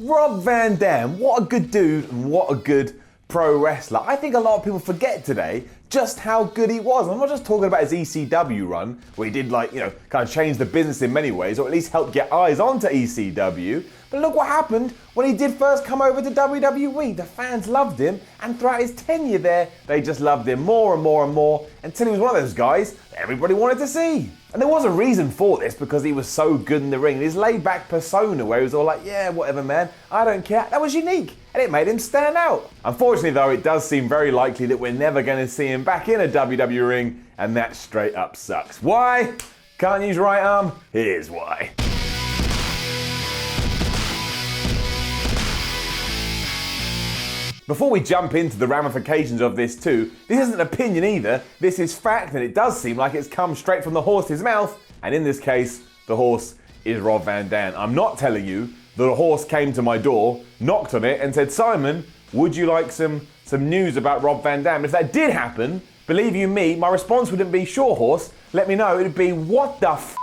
Rob Van Dam, what a good dude and what a good pro wrestler. I think a lot of people forget today just how good he was. I'm not just talking about his ECW run, where he did kind of change the business in many ways, or at least help get eyes onto ECW. But look what happened when he did first come over to WWE. The fans loved him, and throughout his tenure there, they just loved him more and more and more, until he was one of those guys that everybody wanted to see. And there was a reason for this, because he was so good in the ring. His laid-back persona, where he was all like, yeah, whatever, man, I don't care, that was unique, and it made him stand out. Unfortunately, though, it does seem very likely that we're never going to see him back in a WWE ring, and that straight up sucks. Why? Can't use right arm? Here's why. Before we jump into the ramifications of this too, this isn't opinion either, this is fact, and it does seem like it's come straight from the horse's mouth, and in this case, the horse is Rob Van Dam. I'm not telling you that a horse came to my door, knocked on it, and said, Simon, would you like some news about Rob Van Dam? If that did happen, believe you me, my response wouldn't be, sure horse, let me know. It'd be, what the f***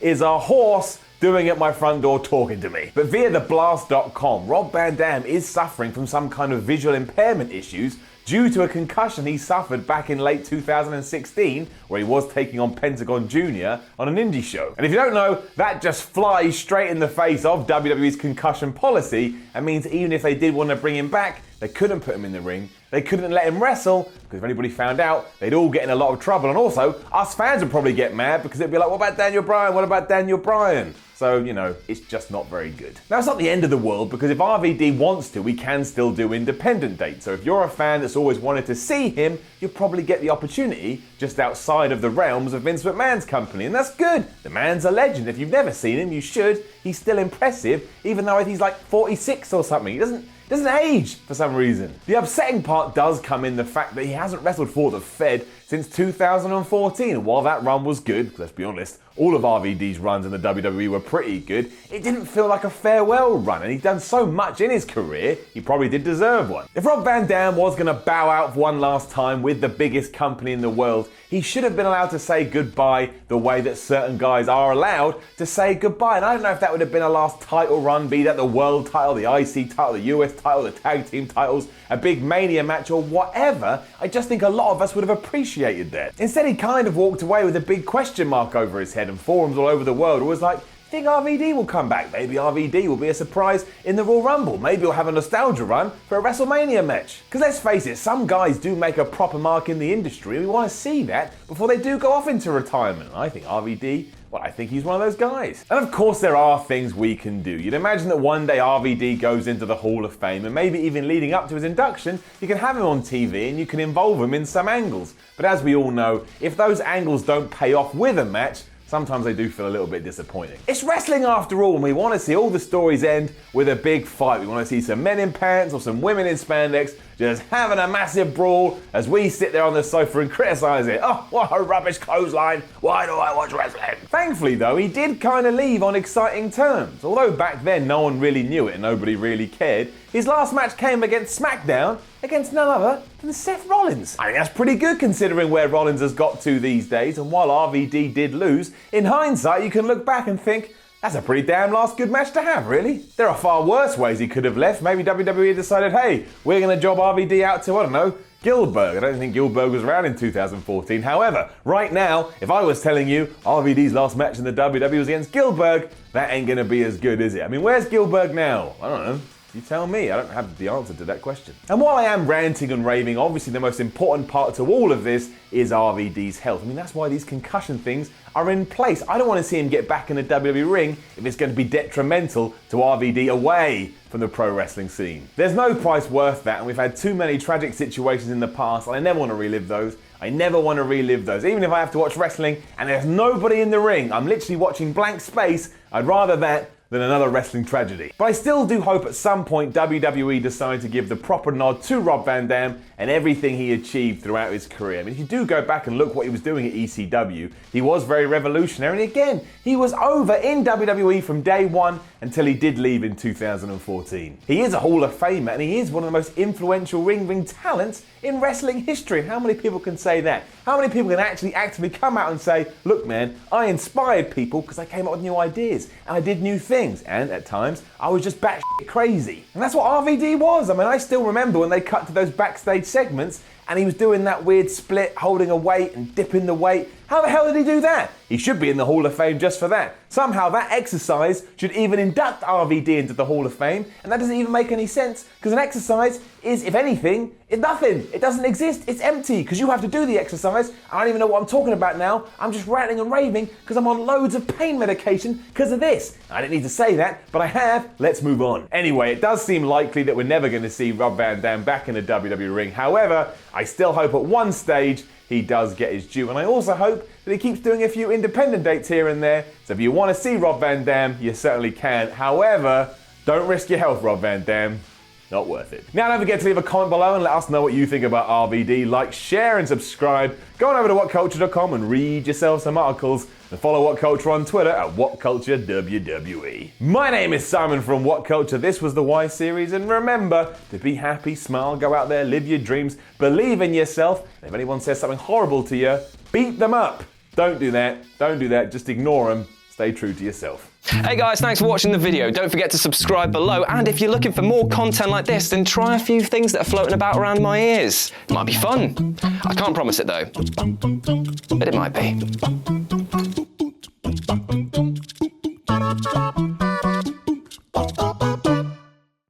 is a horse doing at my front door talking to me? But via theblast.com, Rob Van Dam is suffering from some kind of visual impairment issues due to a concussion he suffered back in late 2016, where he was taking on Pentagon Jr. on an indie show. And if you don't know, that just flies straight in the face of WWE's concussion policy, and means even if they did want to bring him back, they couldn't put him in the ring, they couldn't let him wrestle, because if anybody found out, they'd all get in a lot of trouble. And also, us fans would probably get mad, because it'd be like, what about Daniel Bryan? What about Daniel Bryan? So, it's just not very good. Now, it's not the end of the world, because if RVD wants to, we can still do independent dates. So if you're a fan that's always wanted to see him, you'll probably get the opportunity just outside of the realms of Vince McMahon's company. And that's good. The man's a legend. If you've never seen him, you should. He's still impressive, even though he's like 46 or something. He doesn't age for some reason. The upsetting part does come in the fact that he hasn't wrestled for the Fed since 2014. And while that run was good, let's be honest, all of RVD's runs in the WWE were pretty good, it didn't feel like a farewell run, and he'd done so much in his career, he probably did deserve one. If Rob Van Dam was going to bow out for one last time with the biggest company in the world, he should have been allowed to say goodbye the way that certain guys are allowed to say goodbye. And I don't know if that would have been a last title run, be that the world title, the IC title, the US title, the tag team titles, a big Mania match or whatever. I just think a lot of us would have appreciated that. Instead, he kind of walked away with a big question mark over his head, and forums all over the world was like, you think RVD will come back? Maybe RVD will be a surprise in the Royal Rumble. Maybe he'll have a nostalgia run for a WrestleMania match. Because let's face it, some guys do make a proper mark in the industry, and we want to see that before they do go off into retirement. I think RVD, well, I think he's one of those guys. And of course there are things we can do. You'd imagine that one day RVD goes into the Hall of Fame, and maybe even leading up to his induction, you can have him on TV and you can involve him in some angles. But as we all know, if those angles don't pay off with a match, sometimes they do feel a little bit disappointing. It's wrestling after all, and we want to see all the stories end with a big fight. We want to see some men in pants or some women in spandex just having a massive brawl as we sit there on the sofa and criticise it. Oh, what a rubbish clothesline. Why do I watch wrestling? Thankfully, though, he did kind of leave on exciting terms. Although back then no one really knew it and nobody really cared, his last match came against SmackDown against none other than Seth Rollins. I think that's pretty good considering where Rollins has got to these days, and while RVD did lose, in hindsight you can look back and think, that's a pretty damn last good match to have, really. There are far worse ways he could have left. Maybe WWE decided, hey, we're going to job RVD out to, I don't know, Gillberg. I don't think Gillberg was around in 2014. However, right now, if I was telling you RVD's last match in the WWE was against Gillberg, that ain't going to be as good, is it? I mean, where's Gillberg now? I don't know. You tell me, I don't have the answer to that question. And while I am ranting and raving, obviously the most important part to all of this is RVD's health. I mean, that's why these concussion things are in place. I don't want to see him get back in the WWE ring if it's going to be detrimental to RVD away from the pro wrestling scene. There's no price worth that, and we've had too many tragic situations in the past, and I never want to relive those. I never want to relive those. Even if I have to watch wrestling and there's nobody in the ring, I'm literally watching blank space, I'd rather that than another wrestling tragedy. But I still do hope at some point WWE decide to give the proper nod to Rob Van Dam and everything he achieved throughout his career. I mean, if you do go back and look what he was doing at ECW, he was very revolutionary, and again, he was over in WWE from day one, until he did leave in 2014. He is a Hall of Famer and he is one of the most influential ring talents in wrestling history. How many people can say that? How many people can actually actively come out and say, look man, I inspired people because I came up with new ideas and I did new things, and at times I was just batshit crazy. And that's what RVD was. I mean, I still remember when they cut to those backstage segments and he was doing that weird split, holding a weight and dipping the weight. How the hell did he do that? He should be in the Hall of Fame just for that. Somehow that exercise should even induct RVD into the Hall of Fame, and that doesn't even make any sense, because an exercise is, if anything, it's nothing. It doesn't exist, it's empty, because you have to do the exercise. I don't even know what I'm talking about now. I'm just ranting and raving because I'm on loads of pain medication because of this. I didn't need to say that, but I have. Let's move on. Anyway, it does seem likely that we're never going to see Rob Van Dam back in the WWE ring. However, I still hope at one stage he does get his due, and I also hope that he keeps doing a few independent dates here and there. So if you want to see Rob Van Dam, you certainly can. However, don't risk your health, Rob Van Dam. Not worth it. Now don't forget to leave a comment below and let us know what you think about RVD. Like, share and subscribe. Go on over to whatculture.com and read yourself some articles. And follow What Culture on Twitter at WhatCultureWWE. My name is Simon from What Culture. This was the Y Series, and remember to be happy, smile, go out there, live your dreams, believe in yourself. And if anyone says something horrible to you, beat them up. Don't do that. Don't do that. Just ignore them. Stay true to yourself. Hey guys, thanks for watching the video. Don't forget to subscribe below, and if you're looking for more content like this, then try a few things that are floating about around my ears. It might be fun. I can't promise it though, but it might be.